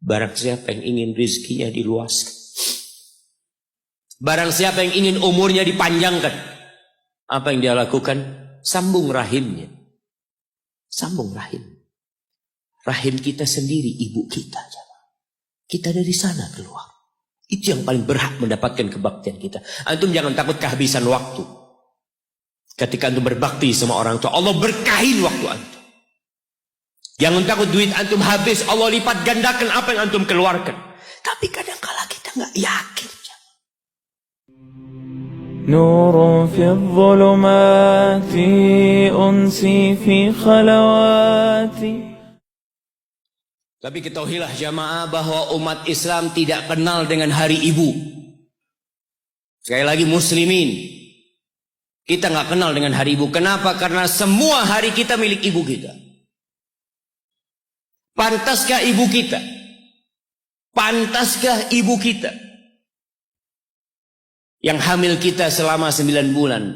Barang siapa yang ingin rizkinya diluaskan, barang siapa yang ingin umurnya dipanjangkan, apa yang dia lakukan? Sambung rahimnya. Sambung rahim. Rahim kita sendiri, ibu kita. Kita dari sana keluar. Itu yang paling berhak mendapatkan kebaktian kita. Antum jangan takut kehabisan waktu. Ketika antum berbakti sama orang tua, Allah berkahin waktu antum. Jangan takut duit antum habis, Allah lipat gandakan apa yang antum keluarkan. Tapi kadang-kala kita nggak yakin. نور في الظلمات أنسي في خلواتي. Tapi ketahuilah jamaah bahwa umat Islam tidak kenal dengan hari ibu. Sekali lagi muslimin, kita nggak kenal dengan hari ibu. Kenapa? Karena semua hari kita milik ibu kita. Pantaskah ibu kita? Pantaskah ibu kita yang hamil kita selama 9 bulan,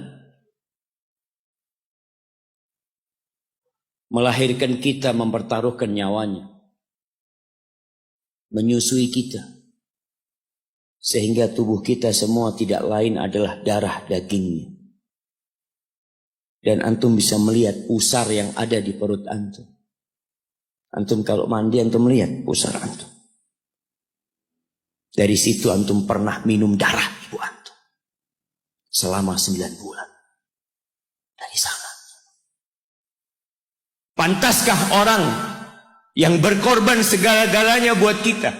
melahirkan kita, mempertaruhkan nyawanya, menyusui kita, sehingga tubuh kita semua tidak lain adalah darah dagingnya. Dan antum bisa melihat pusar yang ada di perut antum. Antum kalau mandi, antum melihat pusar antum. Dari situ antum pernah minum darah ibu antum selama 9 bulan. Dari sana. Pantaskah orang yang berkorban segala-galanya buat kita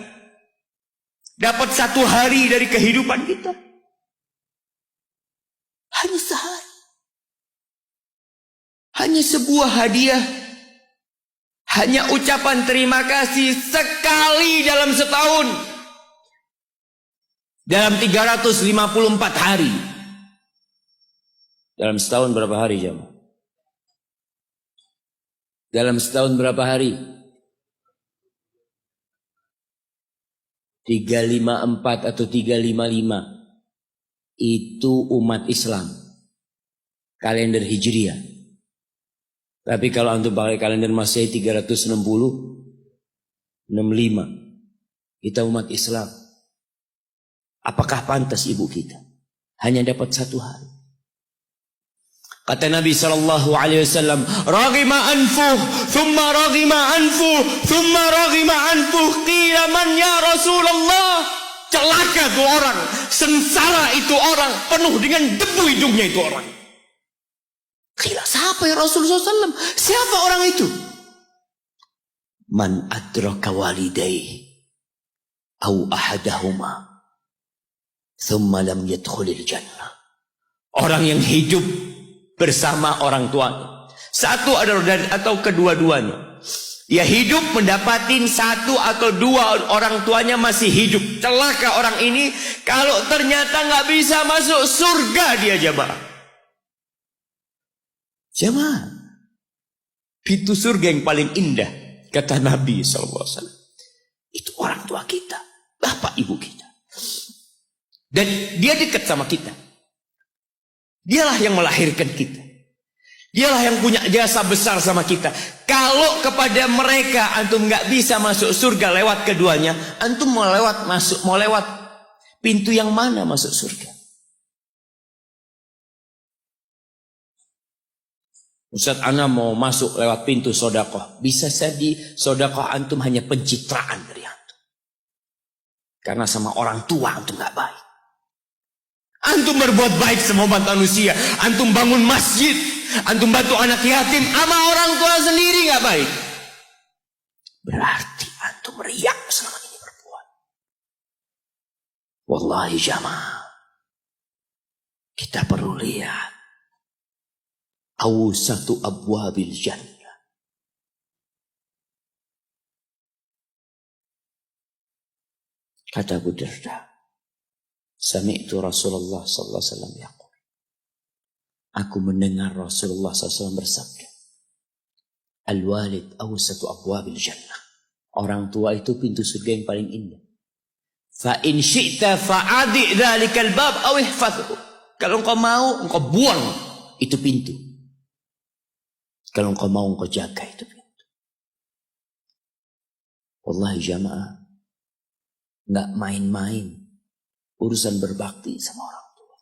dapat 1 hari dari kehidupan kita? Hanya sehari. Hanya sebuah hadiah. Hanya ucapan terima kasih sekali dalam setahun. Dalam 354 hari. Dalam setahun berapa hari jemaah? Dalam setahun berapa hari? 354 atau 355. Itu umat Islam. Kalender Hijriah. Tapi kalau antum pakai kalender Masehi 360, 65. Kita umat Islam. Apakah pantas ibu kita hanya dapat 1 hari? Kata Nabi SAW, Raghima anfuh, thumma raghima anfuh, thumma raghima anfuh, qila man ya Rasulullah. Celaka itu orang, sengsara itu orang, penuh dengan debu hidungnya itu orang. Qila, siapa ya Rasulullah SAW? Siapa orang itu? Man adraka walidayhi au ahadahuma thumma lam yadkhulil jannah. Orang yang hidup bersama orang tuanya. Satu atau kedua-duanya. Dia hidup mendapatin 1 atau 2 orang tuanya masih hidup. Celaka orang ini kalau ternyata nggak bisa masuk surga dia jamaah. Jamaah. Pintu surga yang paling indah kata Nabi SAW. Itu orang tua kita, bapak ibu kita. Dan dia dekat sama kita. Dialah yang melahirkan kita. Dialah yang punya jasa besar sama kita. Kalau kepada mereka antum nggak bisa masuk surga lewat keduanya, antum mau lewat pintu yang mana masuk surga? Ustaz, ana mau masuk lewat pintu sodakoh. Bisa jadi sodakoh antum hanya pencitraan dari antum. Karena sama orang tua antum nggak baik. Antum berbuat baik sama umat manusia. Antum bangun masjid. Antum bantu anak yatim. Sama orang tua sendiri gak baik. Berarti antum riak selama ini berbuat. Wallahi jamaah. Kita perlu lihat. Awsatu abwabil jannah. Kata Abu Darda. Sami'tu Rasulullah sallallahu alaihi wasallam yaqul. Aku mendengar Rasulullah SAW bersabda. Al-walid awsatu abwabil jannah. Orang tua itu pintu surga yang paling indah. Fa in syi'ta fa'adi dzalikal bab aw ihfazhu. Kalau engkau mau, engkau buang itu pintu. Kalau engkau mau, engkau jaga itu pintu. Wallahi jamaah, nggak main-main urusan berbakti sama orang tua.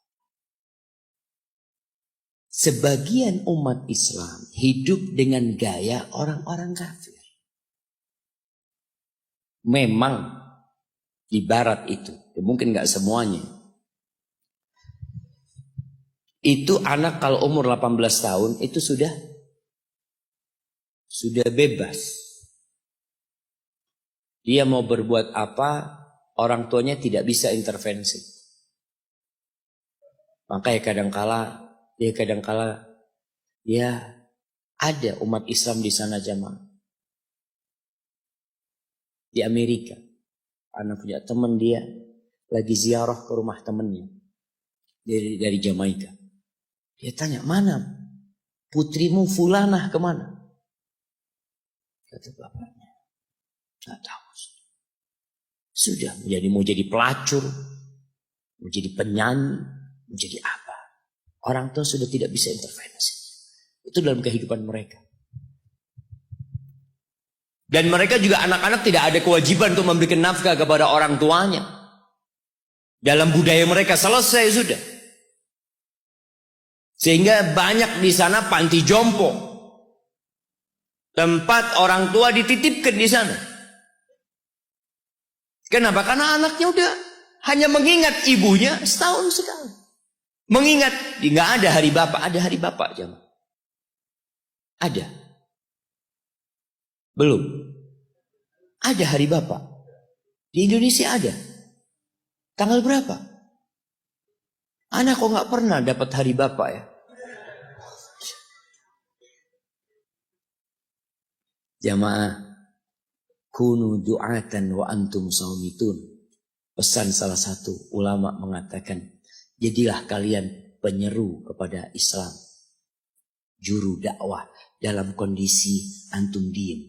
Sebagian umat Islam hidup dengan gaya orang-orang kafir. Memang di barat itu, mungkin nggak semuanya. Itu anak kalau umur 18 tahun itu sudah bebas. Dia mau berbuat apa, orang tuanya tidak bisa intervensi. Makanya kadangkala ya ada umat Islam di sana jamaah. Di Amerika, anak punya teman dia lagi ziarah ke rumah temannya dari Jamaika. Dia tanya, mana putrimu fulanah kemana? Kata bapaknya, nggak tahu. Sudah mau jadi pelacur, mau jadi penyanyi, mau jadi apa? Orang tua sudah tidak bisa intervensi. Itu dalam kehidupan mereka. Dan mereka juga anak-anak tidak ada kewajiban untuk memberikan nafkah kepada orang tuanya. Dalam budaya mereka selesai sudah. Sehingga banyak di sana panti jompo. Tempat orang tua dititipkan di sana. Kenapa? Karena anaknya udah hanya mengingat ibunya setahun sekali. Mengingat, nggak ada hari bapak, ada hari bapak jemaah. Ada. Belum. Ada hari bapak. Di Indonesia ada. Tanggal berapa? Anak kok nggak pernah dapat hari bapak ya? Jamaah. Kunu du'atan wa antum saumitun. Pesan salah satu ulama mengatakan, jadilah kalian penyeru kepada Islam. Juru dakwah dalam kondisi antum diem.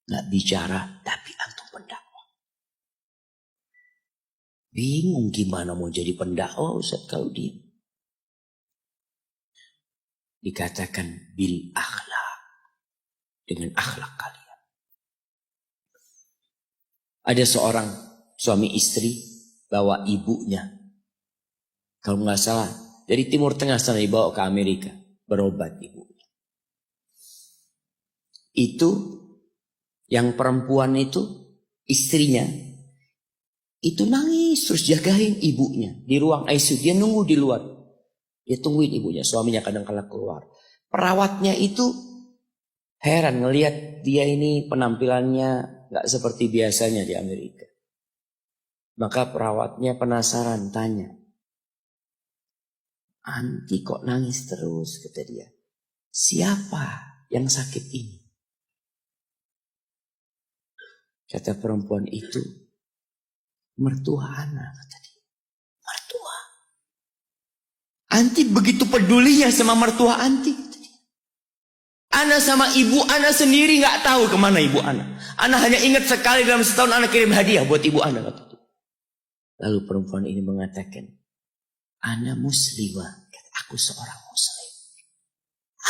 Nggak bicara tapi antum pendakwah. Bingung gimana mau jadi pendakwah Ustaz kalau diem. Dikatakan bil akhlak. Dengan akhlak kalian. Ada seorang suami istri bawa ibunya. Kalau nggak salah dari Timur Tengah sana dibawa ke Amerika. Berobat ibunya. Itu yang perempuan itu istrinya. Itu nangis terus jagain ibunya. Di ruang ICU dia nunggu di luar. Dia tungguin ibunya. Suaminya kadang-kadang keluar. Perawatnya itu heran ngelihat dia ini penampilannya gak seperti biasanya di Amerika. Maka perawatnya penasaran tanya. Anti kok nangis terus, kata dia. Siapa yang sakit ini? Kata perempuan itu, mertua anak, kata dia. Mertua. Anti begitu pedulinya sama mertua anti. Ana sama ibu ana sendiri nggak tahu kemana ibu ana. Ana hanya ingat sekali dalam setahun ana kirim hadiah buat ibu ana. Lalu perempuan ini mengatakan, ana muslimah, aku seorang muslim.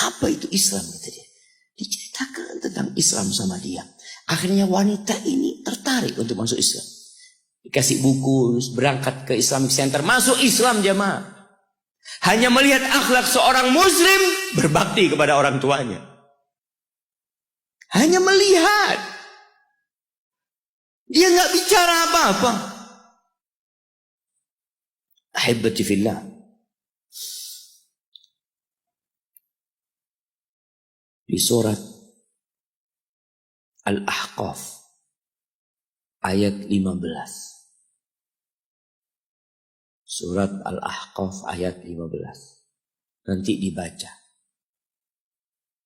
Apa itu Islam? Kata dia. Diceritakan tentang Islam sama dia. Akhirnya wanita ini tertarik untuk masuk Islam. Dikasih buku, berangkat ke Islamic Center, masuk Islam jamaah. Hanya melihat akhlak seorang muslim berbakti kepada orang tuanya. Hanya melihat. Dia nggak bicara apa-apa. Ahibati fillah. Di surat Al-Ahqaf ayat 15. Surat Al-Ahqaf ayat 15. Nanti dibaca.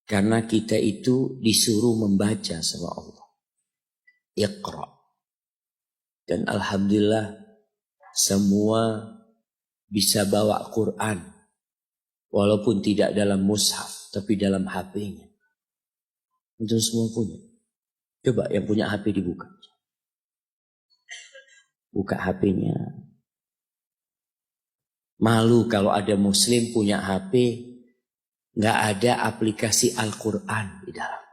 Karena kita itu disuruh membaca sama Allah. Iqra. Dan alhamdulillah semua bisa bawa Quran. Walaupun tidak dalam mushaf, tapi dalam HP-nya. Itu semua punya. Coba yang punya HP dibuka. Buka HP-nya. Malu kalau ada muslim punya HP, nggak ada aplikasi Al-Quran di dalam.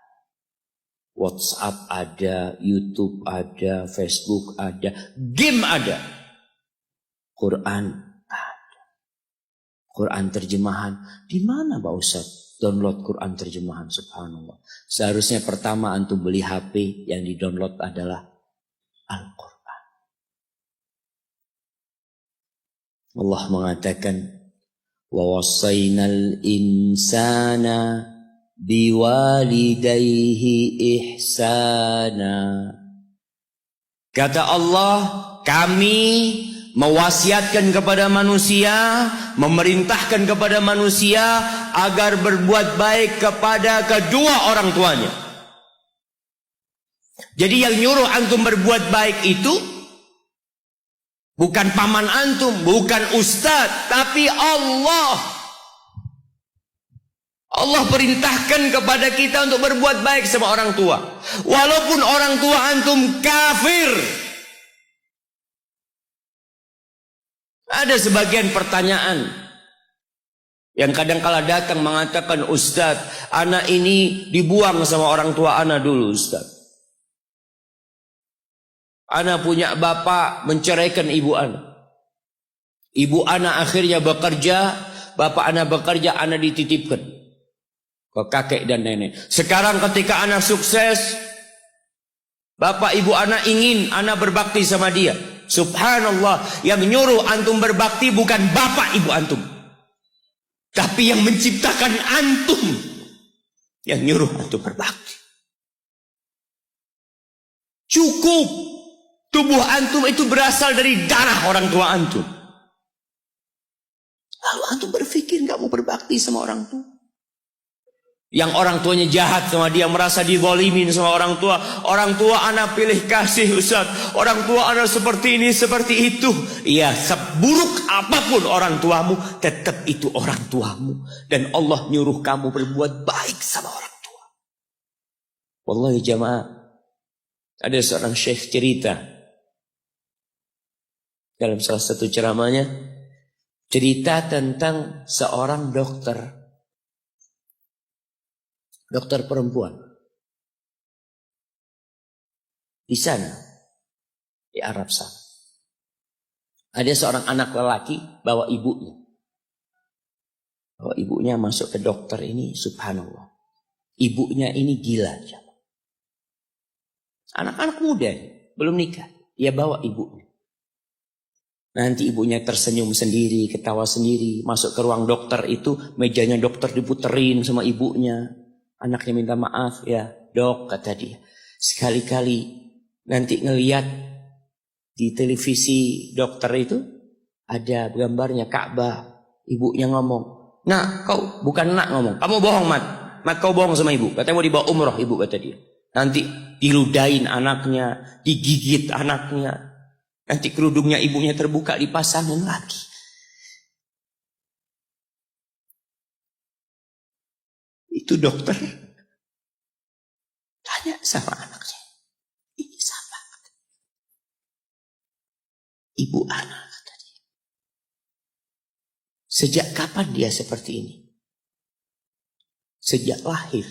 WhatsApp ada, YouTube ada, Facebook ada, game ada. Quran ada. Quran terjemahan. Di mana Pak Ustaz download Quran terjemahan? Subhanallah. Seharusnya pertama antum beli HP, yang di-download adalah Al-Quran. Allah mengatakan, wa wassaynal insana biwalidayhi ihsana. Kata Allah, kami mewasiatkan kepada manusia, memerintahkan kepada manusia agar berbuat baik kepada kedua orang tuanya. Jadi yang nyuruh antum berbuat baik itu bukan paman antum, bukan ustadz, tapi Allah. Allah perintahkan kepada kita untuk berbuat baik sama orang tua. Walaupun orang tua antum kafir. Ada sebagian pertanyaan yang kadang-kala datang mengatakan, Ustadz, anak ini dibuang sama orang tua anak dulu, Ustadz. Anak punya bapak menceraikan ibu anak. Ibu anak akhirnya bekerja, bapak anak bekerja, anak dititipkan ke kakek dan nenek. Sekarang ketika anak sukses, bapak ibu anak ingin anak berbakti sama dia. Subhanallah, yang nyuruh antum berbakti bukan bapak ibu antum, tapi yang menciptakan antum yang nyuruh antum berbakti. Cukup tubuh antum itu berasal dari darah orang tua antum. Lalu antum berpikir gak mau berbakti sama orang tua. Yang orang tuanya jahat sama dia, merasa dizalimin sama orang tua. Orang tua anak pilih kasih, Ustaz. Orang tua anak seperti ini, seperti itu. Iya, seburuk apapun orang tuamu, tetap itu orang tuamu. Dan Allah nyuruh kamu berbuat baik sama orang tua. Wallahi jamaah, ada seorang syekh cerita dalam salah satu ceramahnya, cerita tentang seorang dokter perempuan di sana, di Arab sana. Ada seorang anak lelaki bawa ibunya. Bawa ibunya masuk ke dokter ini, subhanallah. Ibunya ini gila. Anak-anak muda, belum nikah. Dia bawa ibunya. Nanti ibunya tersenyum sendiri, ketawa sendiri. Masuk ke ruang dokter itu, mejanya dokter diputerin sama ibunya. Anaknya minta maaf, ya dok, kata dia. Sekali-kali nanti ngeliat di televisi dokter itu ada gambarnya Ka'bah. Ibunya ngomong, nak kau, bukan nak ngomong, kamu bohong Mat. Mat kau bohong sama ibu. Katanya mau dibawa umroh ibu, kata dia. Nanti diludahin anaknya, digigit anaknya. Nanti kerudungnya ibunya terbuka, dipasangin lagi. Itu dokter tanya sama anaknya, ini siapa? Ibu anak, kata dia. Sejak kapan dia seperti ini? Sejak lahir.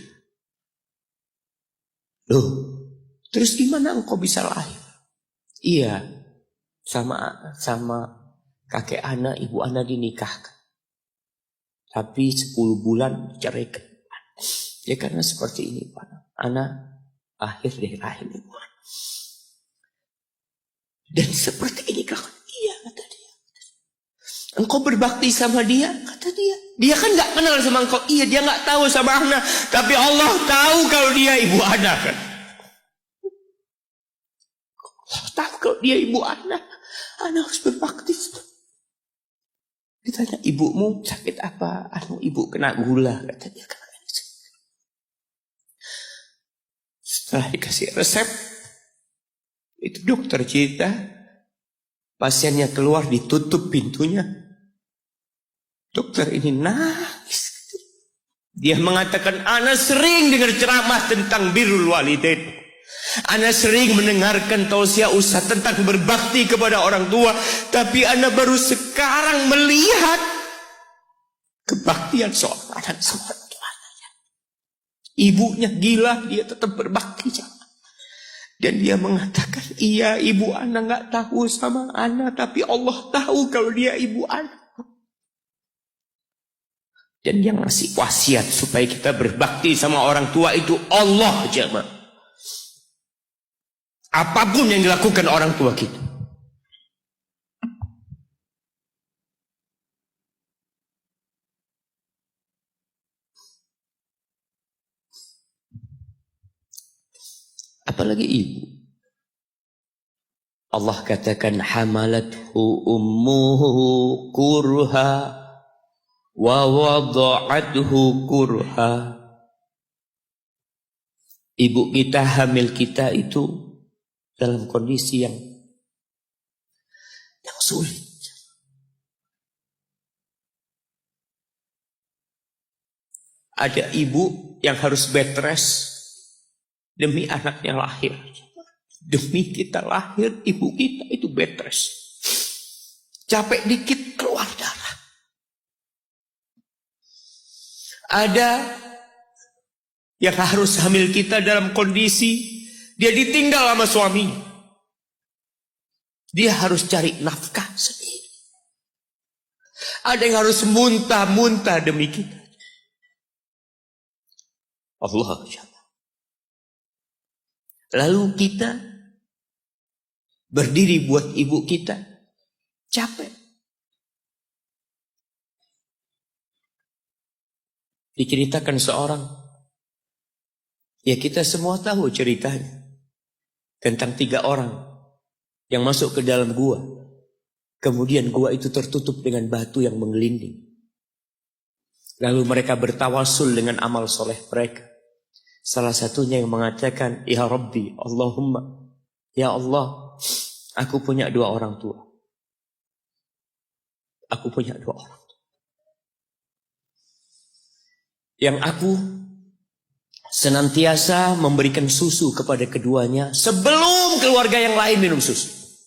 Loh, terus gimana engkau bisa lahir? Iya, sama kakek anak, ibu anak dinikahkan. Tapi 10 bulan diceraikan. Ya karena seperti ini Pak. Anak akhir dari rahim ibu. Dan seperti ini kan? Iya, kata dia. Engkau berbakti sama dia, kata dia. Dia kan gak kenal sama engkau. Iya, dia gak tahu sama anak. Tapi Allah tahu kalau dia ibu anak kan. Allah tahu kalau dia ibu anak. Anak harus berbakti. Ditanya, ibumu sakit apa? Ibu kena gula, kata dia. Setelah dikasih resep, itu dokter cerita, pasiennya keluar, ditutup pintunya. Dokter ini nangis. Dia mengatakan, ana sering dengar ceramah tentang birrul walidain. Ana sering mendengarkan tausiah ustaz tentang berbakti kepada orang tua, tapi ana baru sekarang melihat kebaktian seorang anak sama orang tuanya. Ibunya gila, dia tetap berbakti sama. Dan dia mengatakan, iya ibu ana gak tahu sama ana, tapi Allah tahu kalau dia ibu ana. Dan yang ngasih wasiat supaya kita berbakti sama orang tua itu Allah, jemaah. Apapun yang dilakukan orang tua kita. Apalagi ibu. Allah katakan hamalathu ummuhu kurha wa wada'athu kurha. Ibu kita, hamil kita itu dalam kondisi yang sulit. Ada ibu yang harus bed rest demi anaknya lahir. Demi kita lahir, ibu kita itu bed rest. Capek dikit keluar darah. Ada yang harus hamil kita dalam kondisi dia ditinggal sama suaminya. Dia harus cari nafkah sendiri. Ada yang harus muntah-muntah demi kita. Allah. Lalu kita berdiri buat ibu kita, capek. Diceritakan seorang, ya kita semua tahu ceritanya, tentang 3 orang yang masuk ke dalam gua. Kemudian gua itu tertutup dengan batu yang menggelinding. Lalu mereka bertawasul dengan amal soleh mereka. Salah satunya yang mengatakan, ya Rabbi, Allahumma, ya Allah, aku punya 2 orang tua. Aku punya 2 orang tua. Yang aku senantiasa memberikan susu kepada keduanya sebelum keluarga yang lain minum susu.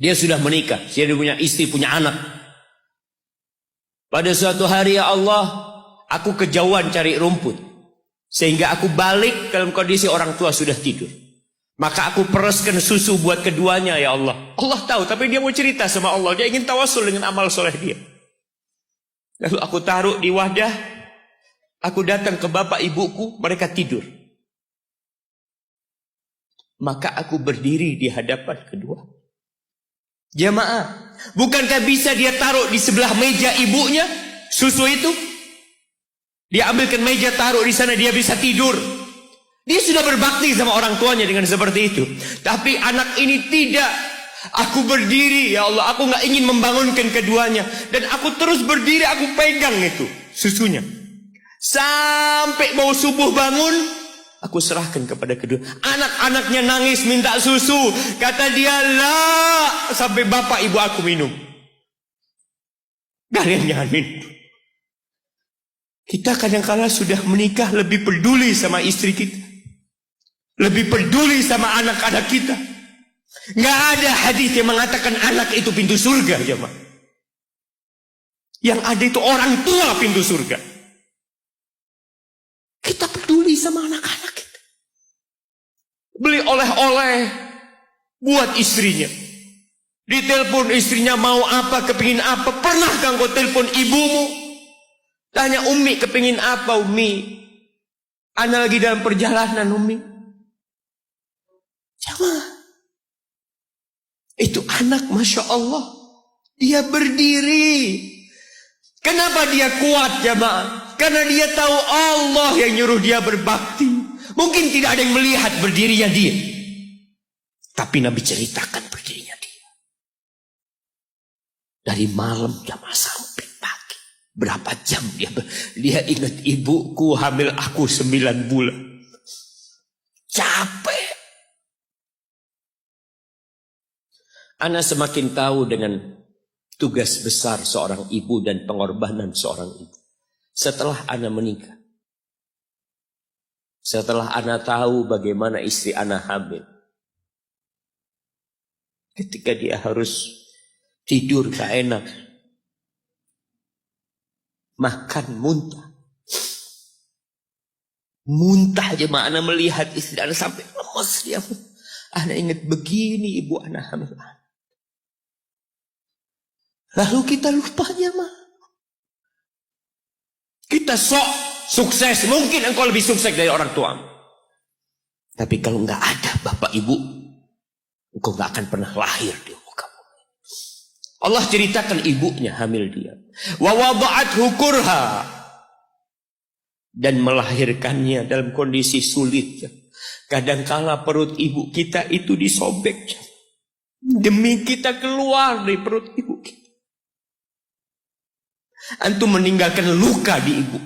Dia sudah menikah, dia punya istri, punya anak. Pada suatu hari, ya Allah, aku kejauhan cari rumput. Sehingga aku balik dalam kondisi orang tua sudah tidur. Maka aku pereskan susu buat keduanya, ya Allah. Allah tahu, tapi dia mau cerita sama Allah. Dia ingin tawasul dengan amal soleh dia. Lalu aku taruh di wadah. Aku datang ke bapak ibuku, mereka tidur. Maka aku berdiri di hadapan kedua. Jamaah, bukankah bisa dia taruh di sebelah meja ibunya susu itu? Dia ambilkan meja, taruh di sana, dia bisa tidur. Dia sudah berbakti sama orang tuanya dengan seperti itu. Tapi anak ini tidak. Aku berdiri, ya Allah, aku gak ingin membangunkan keduanya. Dan aku terus berdiri, aku pegang itu susunya. Sampai mau subuh bangun, aku serahkan kepada kedua. Anak-anaknya nangis minta susu. Kata dia, lah, sampai bapak ibu aku minum. Kalian jangan minum. Kita kadang-kala sudah menikah lebih peduli sama istri kita. Lebih peduli sama anak-anak kita. Nggak ada hadis yang mengatakan anak itu pintu surga, jemaah. Yang ada itu orang tua pintu surga. Kita peduli sama anak-anak kita. Beli oleh-oleh buat istrinya. Ditelepon istrinya mau apa, kepingin apa. Pernah kan kau telepon ibumu? Tanya, Umi kepingin apa, Umi? Ana lagi dalam perjalanan, Umi. Jamaah. Itu anak, Masya Allah. Dia berdiri. Kenapa dia kuat, jamaah? Karena dia tahu Allah yang nyuruh dia berbakti. Mungkin tidak ada yang melihat berdirinya dia. Tapi Nabi ceritakan berdirinya dia. Dari malam jamaah sampai pagi. Berapa jam dia ingat ibuku hamil aku 9 bulan. Capek. Ana semakin tahu dengan tugas besar seorang ibu dan pengorbanan seorang ibu. Setelah Ana menikah. Setelah Ana tahu bagaimana istri Ana hamil. Ketika dia harus tidur gak enak. Makan muntah. Muntah jemaah, anak melihat istri anak sampai lemas dia. Anak ingat begini ibu anak hamil. Lalu kita lupa jemaah. Kita sok sukses, mungkin engkau lebih sukses dari orang tua. Tapi kalau nggak ada bapak ibu, engkau nggak akan pernah lahir di muka bumi. Allah ceritakan ibunya hamil dia. Wa wada'athu kurha, dan melahirkannya dalam kondisi sulit. Kadangkala perut ibu kita itu disobek demi kita keluar dari perut ibu kita. Antum meninggalkan luka di ibu.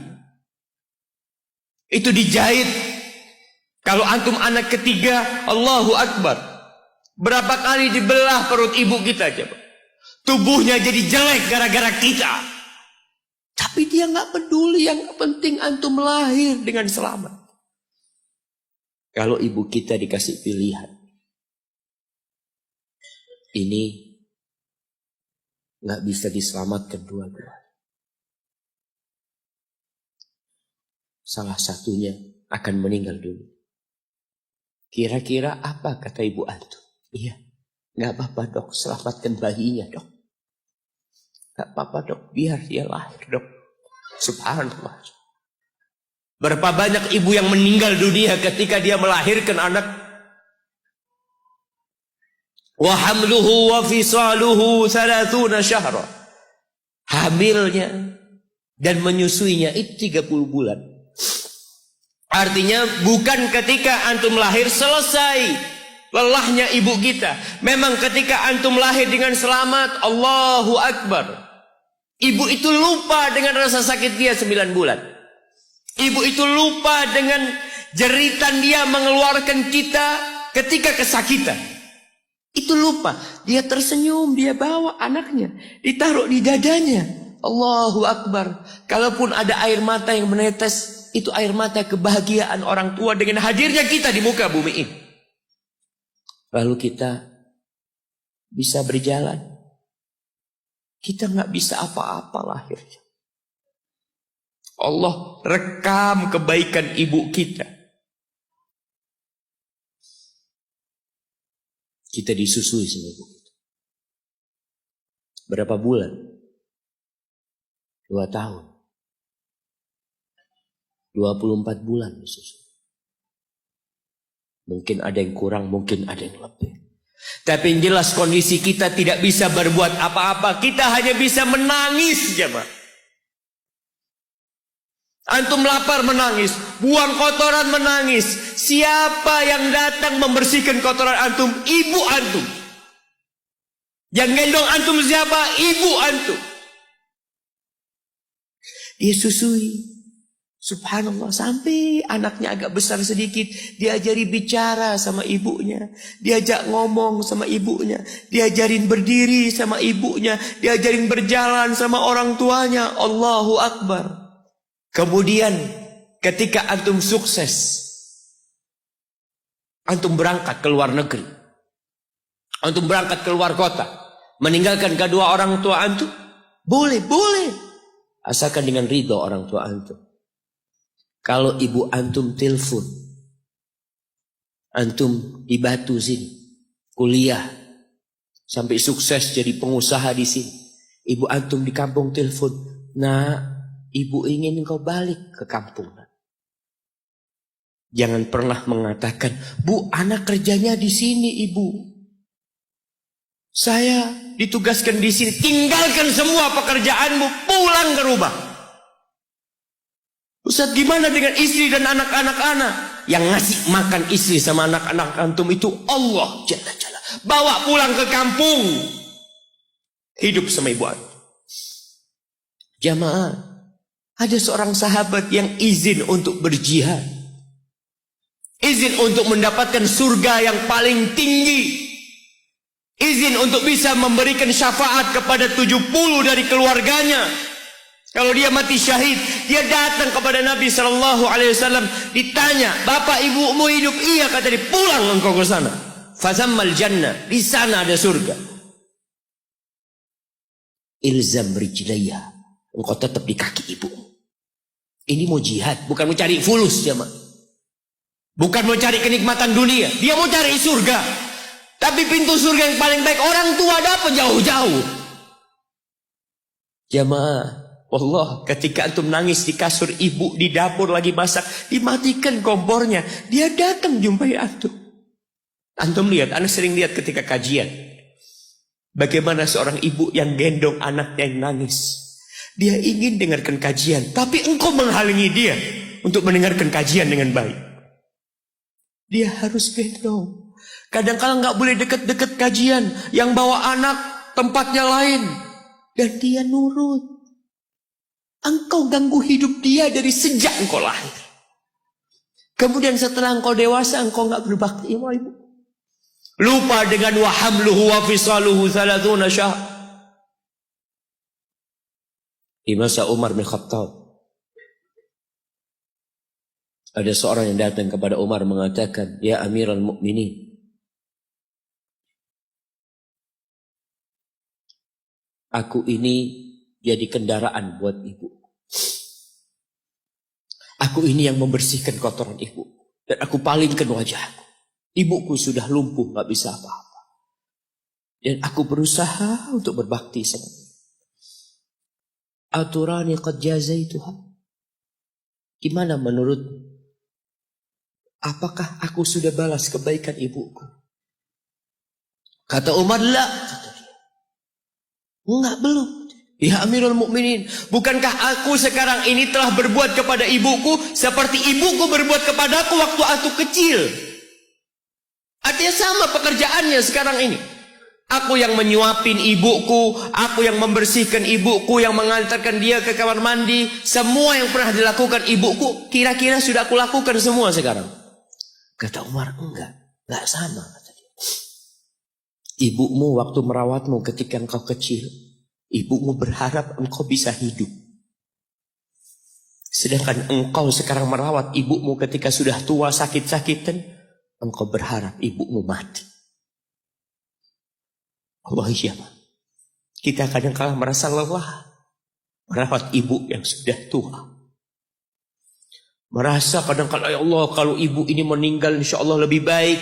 Itu dijahit. Kalau antum anak ketiga, Allahu Akbar. Berapa kali dibelah perut ibu kita coba. Tubuhnya jadi jelek gara-gara kita. Tapi dia nggak peduli, yang penting antum lahir dengan selamat. Kalau ibu kita dikasih pilihan, ini nggak bisa diselamatkan dua-dua. Salah satunya akan meninggal dulu. Kira-kira apa kata ibu antum? Iya, nggak apa-apa dok, selamatkan bayinya dok. Nggak apa-apa dok, biar dia lahir dok. Subhanallah. Berapa banyak ibu yang meninggal dunia ketika dia melahirkan anak. Wa hamluhu wa fisaluhu 30 syahra. Hamilnya dan menyusuinya itu 30 bulan. Artinya bukan ketika antum lahir selesai lelahnya ibu kita. Memang ketika antum lahir dengan selamat, Allahu Akbar. Ibu itu lupa dengan rasa sakit dia 9 bulan. Ibu itu lupa dengan jeritan dia mengeluarkan kita ketika kesakitan. Itu lupa. Dia tersenyum, dia bawa anaknya, ditaruh di dadanya. Allahu Akbar. Kalaupun ada air mata yang menetes, itu air mata kebahagiaan orang tua dengan hadirnya kita di muka bumi ini. Lalu kita bisa berjalan. Kita nggak bisa apa-apa lahirnya. Allah rekam kebaikan ibu kita. Kita disusui sama ibu kita. Berapa bulan? 2 tahun. 24 bulan disusui. Mungkin ada yang kurang, mungkin ada yang lebih. Tapi yang jelas kondisi kita tidak bisa berbuat apa-apa. Kita hanya bisa menangis jemaah. Antum lapar menangis, buang kotoran menangis. Siapa yang datang membersihkan kotoran antum? Ibu antum. Yang gendong antum siapa? Ibu antum. Dia susui. Subhanallah, sampai anaknya agak besar sedikit, diajari bicara sama ibunya, diajak ngomong sama ibunya, diajarin berdiri sama ibunya, diajarin berjalan sama orang tuanya. Allahu Akbar. Kemudian ketika antum sukses, antum berangkat ke luar negeri, antum berangkat ke luar kota, meninggalkan kedua orang tua antum, boleh, asalkan dengan ridho orang tua antum. Kalau ibu antum telepon, antum di Batu sini, kuliah, sampai sukses jadi pengusaha di sini. Ibu antum di kampung telepon, nah ibu ingin engkau balik ke kampung. Jangan pernah mengatakan, bu anak kerjanya di sini ibu. Saya ditugaskan di sini, tinggalkan semua pekerjaanmu, pulang ke rumah. Ustaz, gimana dengan istri dan anak-anak anak? Yang ngasih makan istri sama anak-anak antum itu Allah Jalla Jalla. Bawa pulang ke kampung. Hidup sama ibu antum. Jamaah, ada seorang sahabat yang izin untuk berjihad. Izin untuk mendapatkan surga yang paling tinggi. Izin untuk bisa memberikan syafaat kepada 70 dari keluarganya. Kalau dia mati syahid, dia datang kepada Nabi SAW, ditanya, bapak ibumu hidup? Iya, kata dia, pulang engkau ke sana. Fazammal jannah, di sana ada surga. Ilzam rijlaiha, engkau tetap di kaki ibu. Ini mau jihad, bukan mau cari fulus jemaah. Bukan mau cari kenikmatan dunia, dia mau cari surga. Tapi pintu surga yang paling baik orang tua dapat jauh-jauh. Jamaah, Allah, ketika antum nangis di kasur ibu di dapur lagi masak, dimatikan kompornya, dia datang jumpai antum. Antum lihat, anak sering lihat ketika kajian, bagaimana seorang ibu yang gendong anaknya yang nangis. Dia ingin dengarkan kajian, tapi engkau menghalangi dia untuk mendengarkan kajian dengan baik. Dia harus gendong. Kadang-kadang nggak boleh deket-deket kajian. Yang bawa anak tempatnya lain. Dan dia nurut. Engkau ganggu hidup dia dari sejak engkau lahir. Kemudian setelah engkau dewasa, engkau nggak berbakti sama ibu. Lupa dengan wa hamluhu wa fisaluhu 30 syahr. Di masa Umar bin Khattab, ada seorang yang datang kepada Umar mengatakan, "Ya Amirul Mukminin, aku ini jadi kendaraan buat ibu. Aku ini yang membersihkan kotoran ibu. Dan aku palingkan wajahku. Ibuku sudah lumpuh, gak bisa apa-apa. Dan aku berusaha untuk berbakti sama dia. Aturani qad jazaituha. Gimana menurutmu? Apakah aku sudah balas kebaikan ibuku?" Kata Umar, "La." Enggak, belum. "Ya Amirul Mukminin, bukankah aku sekarang ini telah berbuat kepada ibuku seperti ibuku berbuat kepadaku waktu aku kecil?" Artinya sama pekerjaannya sekarang ini. Aku yang menyuapin ibuku, aku yang membersihkan ibuku, yang mengantarkan dia ke kamar mandi. Semua yang pernah dilakukan ibuku, kira-kira sudah aku lakukan semua sekarang. Kata Umar, enggak sama. Kata dia. Ibumu waktu merawatmu ketika engkau kecil, ibumu berharap engkau bisa hidup. Sedangkan engkau sekarang merawat ibumu ketika sudah tua sakit-sakitan, engkau berharap ibumu mati. Allah, iya. Kita kadang-kadang merasa lelah merawat ibu yang sudah tua. Merasa kadang-kadang, ya Allah, kalau ibu ini meninggal insya Allah lebih baik.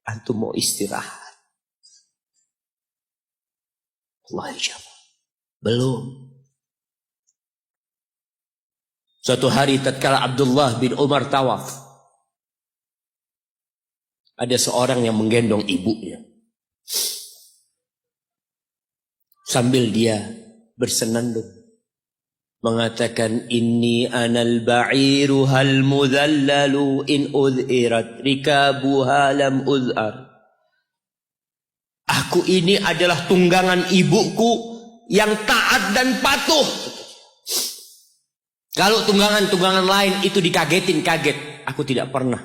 Antum mau istirahat. Allah, iya. Belum. Suatu hari tatkala Abdullah bin Umar tawaf, ada seorang yang menggendong ibunya. Sambil dia bersenandung mengatakan, "Inni anal ba'iru hal mudhallalu in udhirat rikabuha lam udhar." Aku ini adalah tunggangan ibuku yang taat dan patuh. Kalau tunggangan-tunggangan lain itu dikagetin, kaget. Aku tidak pernah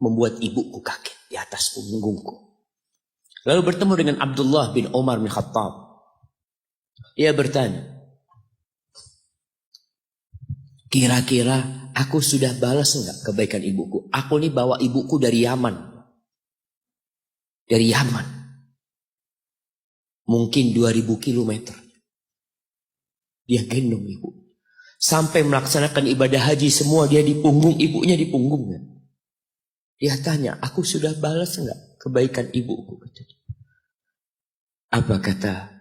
membuat ibuku kaget di atas punggungku. Lalu bertemu dengan Abdullah bin Umar bin Khattab. Ia bertanya, "Kira-kira aku sudah balas enggak kebaikan ibuku? Aku ini bawa ibuku dari Yaman. Dari Yaman. Mungkin 2000 kilometer. Dia gendong ibu. Sampai melaksanakan ibadah haji semua dia di punggung, ibunya di punggungnya. Dia tanya, aku sudah balas enggak kebaikan ibuku?" Apa kata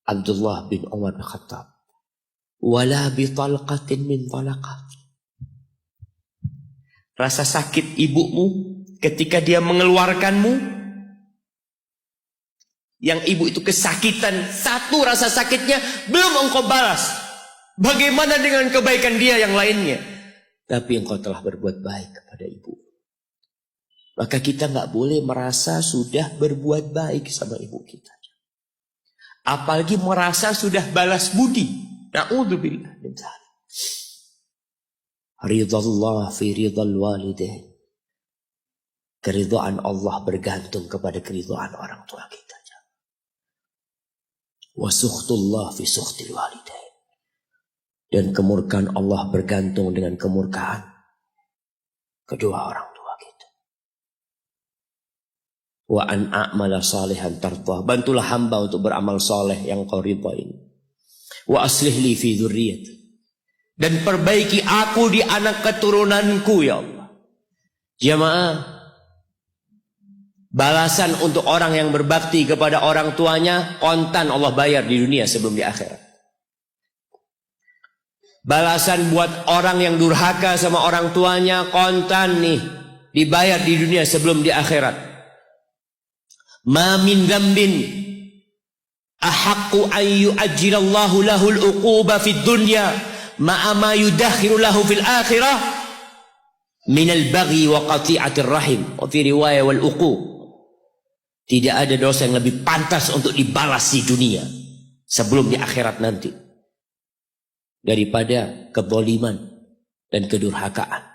Abdullah bin Umar bin Khattab? "Wala bi talqatin min talaqat." Rasa sakit ibumu ketika dia mengeluarkanmu, yang ibu itu kesakitan, satu rasa sakitnya belum engkau balas. Bagaimana dengan kebaikan dia yang lainnya? Tapi engkau telah berbuat baik kepada ibu. Maka kita nggak boleh merasa sudah berbuat baik sama ibu kita. Apalagi merasa sudah balas budi. Na'udzubillah min dzalik. Ridallah fi ridal walidain. Keridhaan Allah bergantung kepada keridhaan orang tua kita. Wa sukhtullah fi sukhtil walidain. Dan kemurkaan Allah bergantung dengan kemurkaan kedua orang tua kita. Wa an a'mala salihan tardah. Bantulah hamba untuk beramal soleh yang kau ridhain. Wa aslih li fi dzurriyyati. Dan perbaiki aku di anak keturunanku ya Allah. Jamaah, balasan untuk orang yang berbakti kepada orang tuanya kontan Allah bayar di dunia sebelum di akhirat. Balasan buat orang yang durhaka sama orang tuanya kontan nih, dibayar di dunia sebelum di akhirat. Ma min dzambin ahaqqu an yu'ajjilallahu lahul uquba fid dunya ma'a ma yudakhiru lahu fil akhirah minal baghi wa qati'atir rahim wa fi riwayah wal uquq. Tidak ada dosa yang lebih pantas untuk dibalas di dunia sebelum di akhirat nanti daripada kezaliman dan kedurhakaan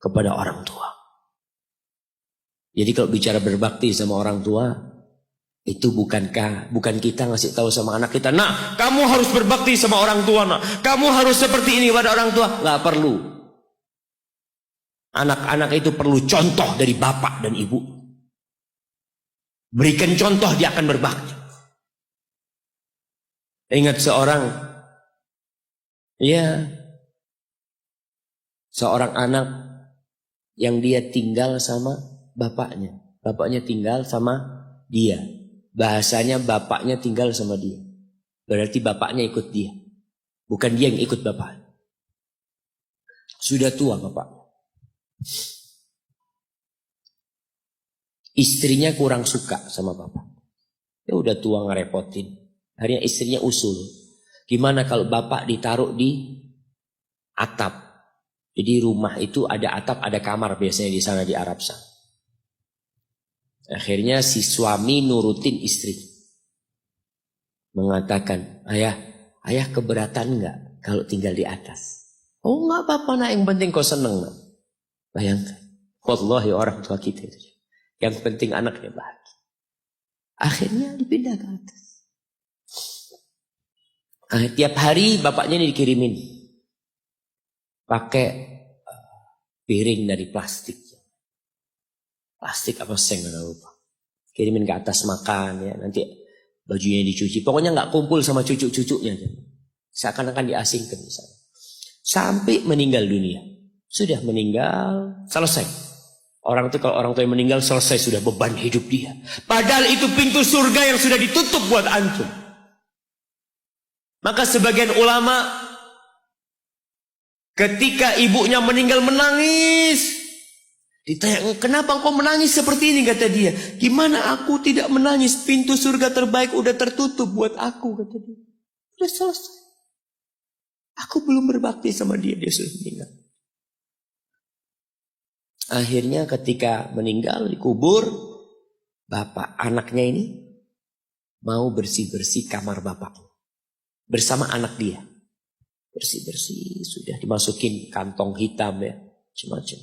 kepada orang tua. Jadi kalau bicara berbakti sama orang tua, itu bukan kita ngasih tahu sama anak kita, nah kamu harus berbakti sama orang tua, nah kamu harus seperti ini pada orang tua. Nggak perlu. Anak-anak itu perlu contoh dari bapak dan ibu. Berikan contoh, dia akan berbakti. Ingat seorang anak yang dia tinggal sama bapaknya. Bapaknya tinggal sama dia. Bahasanya bapaknya tinggal sama dia. Berarti bapaknya ikut dia. Bukan dia yang ikut bapak. Sudah tua bapak. Istrinya kurang suka sama bapak. Ya udah tua ngerepotin. Akhirnya istrinya usul. Gimana kalau bapak ditaruh di atap? Jadi rumah itu ada atap, ada kamar biasanya di sana di Arab sana. Akhirnya si suami nurutin istri. Mengatakan, ayah keberatan enggak kalau tinggal di atas? Oh enggak apa-apa nak, yang penting kau seneng nak. Bayangkan. Wallahi orang tua kita itu. Yang penting anaknya bahagia. Akhirnya dipindah ke atas. Tiap hari bapaknya ini dikirimin. Pakai piring dari plastik. Plastik apa seng nggak lupa. Kirimin ke atas makan ya. Nanti bajunya dicuci. Pokoknya nggak kumpul sama cucu-cucunya. Seakan-akan diasingkan di sana. Sampai meninggal dunia. Sudah meninggal, selesai. Orang itu kalau orang tua yang meninggal selesai, sudah beban hidup dia. Padahal itu pintu surga yang sudah ditutup buat antum. Maka sebagian ulama ketika ibunya meninggal menangis. Ditanya, kenapa engkau menangis seperti ini, kata dia. Gimana aku tidak menangis, pintu surga terbaik udah tertutup buat aku, kata dia. Udah selesai. Aku belum berbakti sama dia, dia sudah meninggal. Akhirnya ketika meninggal dikubur, bapak anaknya ini mau bersih-bersih kamar bapak bersama anak dia. Bersih-bersih, sudah dimasukin kantong hitam ya, macam-macam.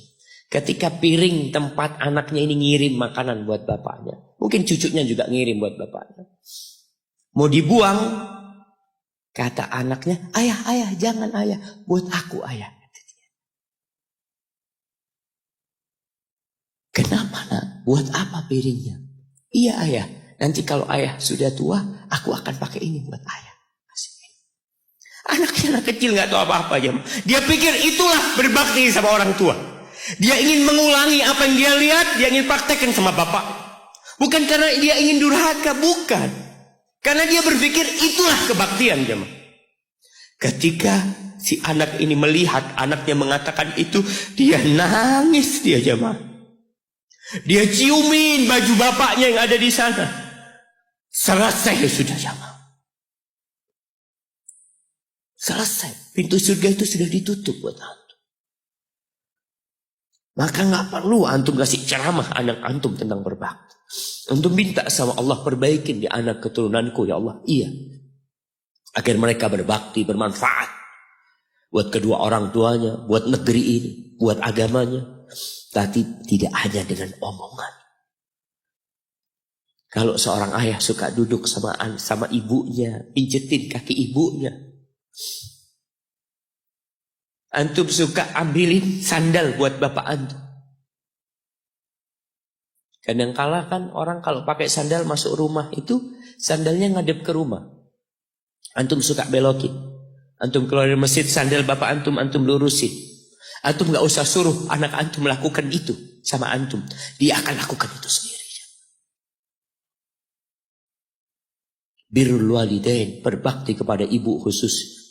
Ketika piring tempat anaknya ini ngirim makanan buat bapaknya, mungkin cucunya juga ngirim buat bapaknya, mau dibuang, kata anaknya, ayah jangan ayah, buat aku ayah. Kenapa nak? Buat apa piringnya? Iya ayah, nanti kalau ayah sudah tua, aku akan pakai ini buat ayah. Anaknya anak kecil gak tahu apa-apa aja. Dia pikir itulah berbakti sama orang tua. Dia ingin mengulangi apa yang dia lihat, dia ingin praktekkan sama bapak. Bukan karena dia ingin durhaka, bukan. Karena dia berpikir itulah kebaktian jemaah. Ketika si anak ini melihat anaknya mengatakan itu, dia nangis dia jemaah. Dia ciumin baju bapaknya yang ada di sana. Selesai sudah jamaah. Selesai. Pintu surga itu sudah ditutup buat antum. Maka nggak perlu antum kasih ceramah anak antum tentang berbakti. Antum minta sama Allah, perbaikin di anak keturunanku ya Allah. Iya. Agar mereka berbakti, bermanfaat. Buat kedua orang tuanya, buat negeri ini, buat agamanya. Tapi tidak hanya dengan omongan. Kalau seorang ayah suka duduk sama ibunya, pijetin kaki ibunya. Antum suka ambilin sandal buat bapak antum. Kadang-kala kan orang kalau pakai sandal masuk rumah itu sandalnya ngadep ke rumah. Antum suka belokin. Antum keluar dari masjid, sandal bapak antum lurusin. Antum gak usah suruh anak antum melakukan itu sama antum. Dia akan lakukan itu sendiri. Birrul walidain, berbakti kepada ibu khusus.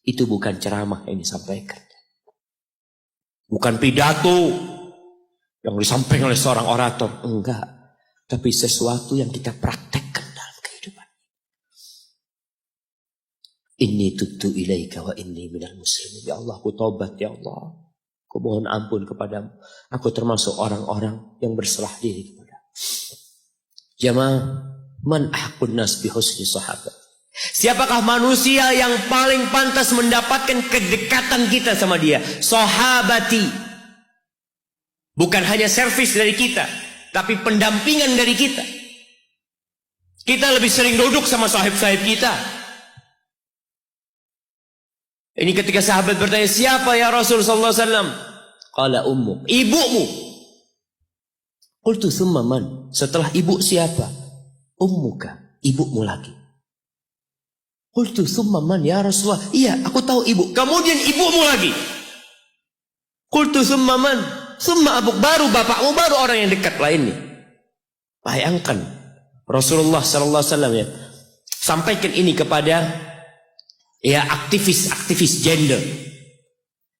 Itu bukan ceramah yang disampaikan. Bukan pidato yang disampaikan oleh seorang orator. Enggak. Tapi sesuatu yang kita praktekkan dalam kehidupan. Inni tubtu ilaika wa inni minal muslimin. Ya Allah, aku taubat ya Allah. Aku mohon ampun kepadamu. Aku termasuk orang-orang yang berserah diri kepadamu. Jamaah, man ahqun nas bi husni sahabat. Siapakah manusia yang paling pantas mendapatkan kedekatan kita sama dia? Sahabati. Bukan hanya servis dari kita, tapi pendampingan dari kita. Kita lebih sering duduk sama sahib-sahib kita. Ini ketika sahabat bertanya, siapa ya Rasul sallallahu alaihi wasallam? Qala ummuk, ibumu. Qultu thumma man? Setelah ibu siapa? Ummuka, ibumu lagi. Qultu thumma man ya Rasulullah? Iya, aku tahu ibu. Kemudian ibumu lagi. Qultu thumma man? Thumma abuk, baru bapakmu, baru orang yang dekat lainnya. Bayangkan Rasulullah sallallahu alaihi wasallam ya sampaikan ini kepada ya aktivis gender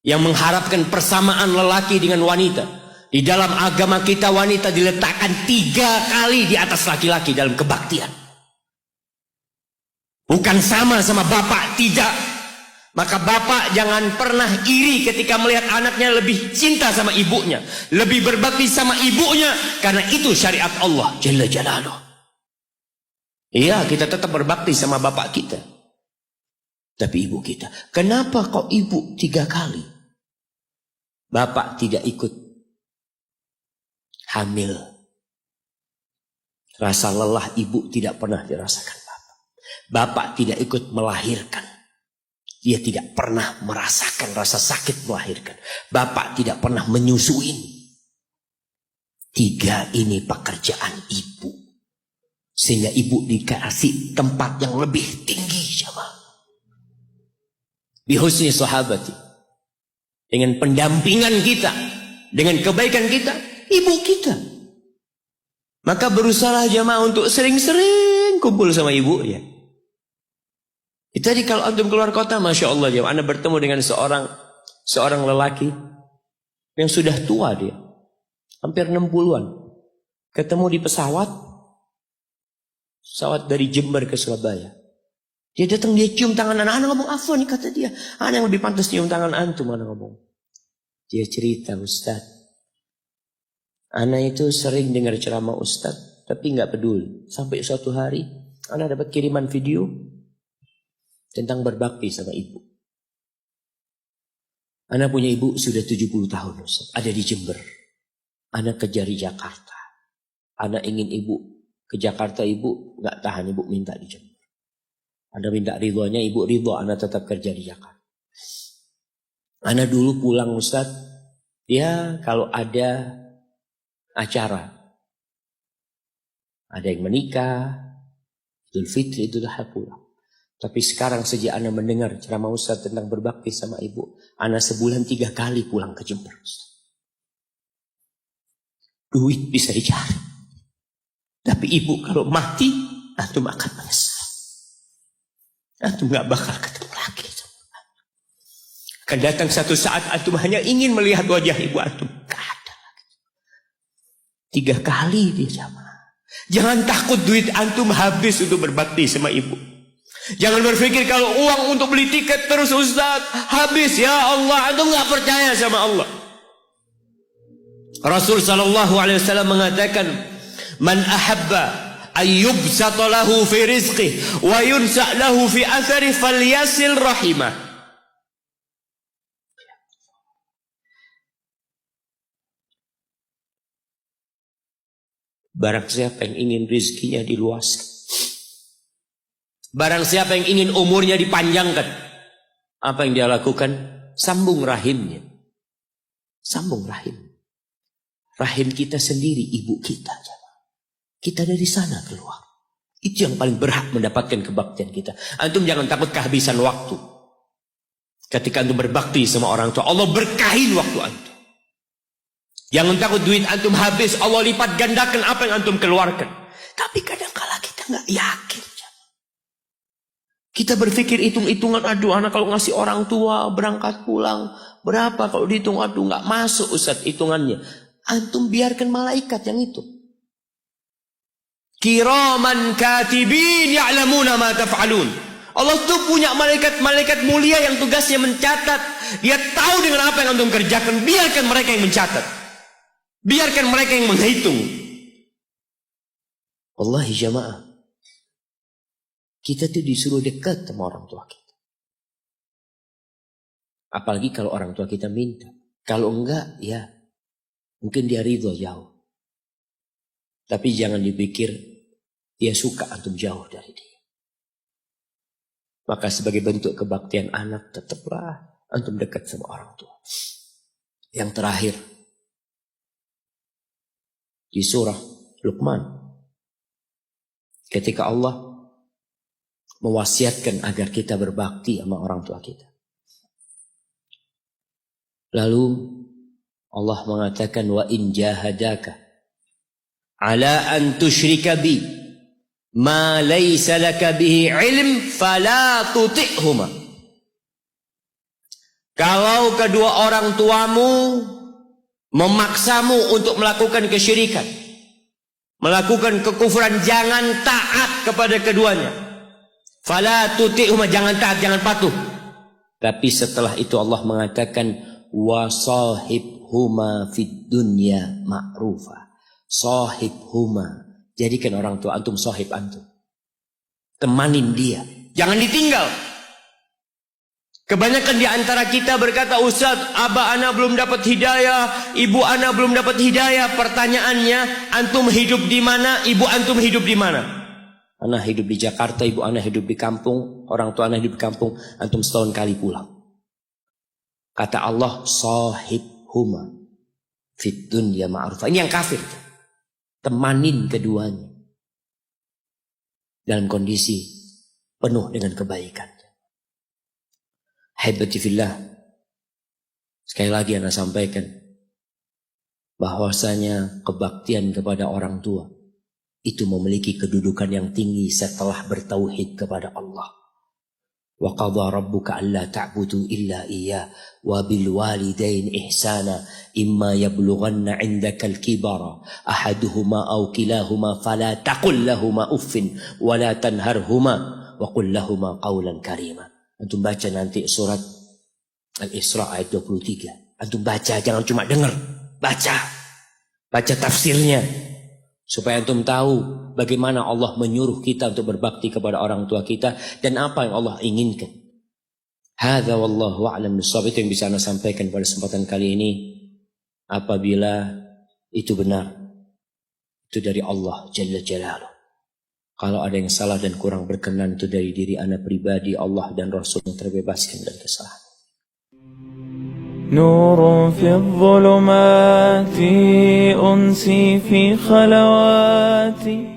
yang mengharapkan persamaan lelaki dengan wanita. Di dalam agama kita wanita diletakkan 3 kali di atas laki-laki dalam kebaktian. Bukan sama bapak, tidak. Maka bapak jangan pernah iri ketika melihat anaknya lebih cinta sama ibunya, lebih berbakti sama ibunya, karena itu syariat Allah Jalla Jalaluh. Iya, kita tetap berbakti sama bapak kita. Tapi ibu kita, kenapa kok ibu 3 kali? Bapak tidak ikut hamil. Rasa lelah ibu tidak pernah dirasakan bapak. Bapak tidak ikut melahirkan. Dia tidak pernah merasakan rasa sakit melahirkan. Bapak tidak pernah menyusuin. 3 ini pekerjaan ibu. Sehingga ibu dikasih tempat yang lebih tinggi. Bihusni sahabati. Dengan pendampingan kita. Dengan kebaikan kita. Ibu kita. Maka berusaha jamaah untuk sering-sering kumpul sama ibu ya. Tadi kalau antum keluar kota, Masya Allah jamaah, anda bertemu dengan seorang lelaki yang sudah tua dia. Hampir 60-an. Ketemu di pesawat dari Jember ke Surabaya. Dia datang, dia cium tangan anak ngomong, afwan kata dia. Anak yang lebih pantas cium tangan antum, anak ngomong. Dia cerita, Ustaz. Anak itu sering dengar ceramah Ustaz, tapi nggak peduli. Sampai suatu hari, anak dapat kiriman video tentang berbakti sama ibu. Anak punya ibu sudah 70 tahun, Ustaz. Ada di Jember. Anak kejar di Jakarta. Anak ingin ibu ke Jakarta, ibu nggak tahan, ibu minta di Jember. Anda minta ridhonya, ibu ridho, anak tetap kerja di Jakarta. Anak dulu pulang Ustaz, ya kalau ada acara, ada yang menikah, Idul Fitri, Idul Adha pulang. Tapi sekarang sejak anak mendengar ceramah Ustaz tentang berbakti sama ibu, anak sebulan 3 kali pulang ke Jember. Duit bisa dicari, tapi ibu kalau mati, antum akan menyesal. Antum gak bakal ketemu lagi. Akan datang satu saat antum hanya ingin melihat wajah ibu antum. Gak ada lagi. 3 kali dia jamaah. Jangan takut duit antum habis untuk berbakti sama ibu. Jangan berpikir kalau uang untuk beli tiket terus Ustaz habis. Ya Allah, antum gak percaya sama Allah. Rasul SAW mengatakan, Man ahabba ayyubsata lahu fi rizqih wa yunsa' lahu fi athari falyasil rahimah. Barang siapa yang ingin rizkinya diluaskan, barang siapa yang ingin umurnya dipanjangkan, apa yang dia lakukan? Sambung rahimnya. Sambung rahim. Rahim kita sendiri, ibu kita. Kita dari sana keluar. Itu yang paling berhak mendapatkan kebaktian kita. Antum jangan takut kehabisan waktu. Ketika antum berbakti sama orang tua, Allah berkahin waktu antum. Jangan takut duit antum habis, Allah lipat gandakan apa yang antum keluarkan. Tapi kadang-kala kita nggak yakin. Kita berpikir hitung-hitungan, aduh anak kalau ngasih orang tua berangkat pulang berapa, kalau dihitung aduh nggak masuk Ustaz hitungannya. Antum biarkan malaikat yang itu. Kiraman katibin ya'lamuna ma taf'alun. Allah tuh punya malaikat-malaikat mulia yang tugasnya mencatat. Dia tahu dengan apa yang antum kerjakan. Biarkan mereka yang mencatat. Biarkan mereka yang menghitung. Wallahi jamaah, kita tuh disuruh dekat sama orang tua kita. Apalagi kalau orang tua kita minta. Kalau enggak, ya mungkin dia ridho jauh. Tapi jangan dipikir dia suka antum jauh dari dia. Maka sebagai bentuk kebaktian anak, tetaplah antum dekat sama orang tua. Yang terakhir, di surah Luqman, ketika Allah mewasiatkan agar kita berbakti sama orang tua kita. Lalu Allah mengatakan, wa in jahadaka ala an tusyrika bi ma laysa laka bihi ilm fala tuti'huma. Kalau kedua orang tuamu memaksamu untuk melakukan kesyirikan, melakukan kekufuran, jangan taat kepada keduanya. Fala tuti'huma, jangan taat, jangan patuh. Tapi setelah itu Allah mengatakan, wa sahibhuma fid dunya ma'rufa. Sahibhuma, jadikan orang tua antum sahib antum. Temanin dia, jangan ditinggal. Kebanyakan di antara kita berkata, Ustaz, abah ana belum dapat hidayah, ibu ana belum dapat hidayah. Pertanyaannya, antum hidup di mana, ibu antum hidup di mana? Ana hidup di Jakarta, ibu ana hidup di kampung, orang tua ana hidup di kampung, antum setahun kali pulang. Kata Allah, sahibhuma fid dunya ma'rufa. Ini yang kafir. Temanin keduanya dalam kondisi penuh dengan kebaikan. Haibati fillah, sekali lagi ana sampaikan bahwasanya kebaktian kepada orang tua itu memiliki kedudukan yang tinggi setelah bertauhid kepada Allah. Wa qadha rabbuka alla ta'budu illa iyyah wa bil walidain ihsana imma yablughanna 'indaka al-kibara ahaduhuma aw kilahuma fala taqul lahumā uffin wa la tanharhuma wa qul lahumā qawlan karīma. Antum baca nanti surat Al-Isra ayat 23. Antum baca, jangan cuma dengar, baca. Baca tafsirnya supaya antum tahu bagaimana Allah menyuruh kita untuk berbakti kepada orang tua kita dan apa yang Allah inginkan. Hadza wallahu a'lam bissawab. Itu yang bisa Anda sampaikan pada kesempatan kali ini. Apabila itu benar, itu dari Allah Jalla Jalaluh. Kalau ada yang salah dan kurang berkenan, itu dari diri Anda pribadi, Allah dan Rasul yang terbebaskan dari kesalahan. نور في الظلمات أنسي في خلواتي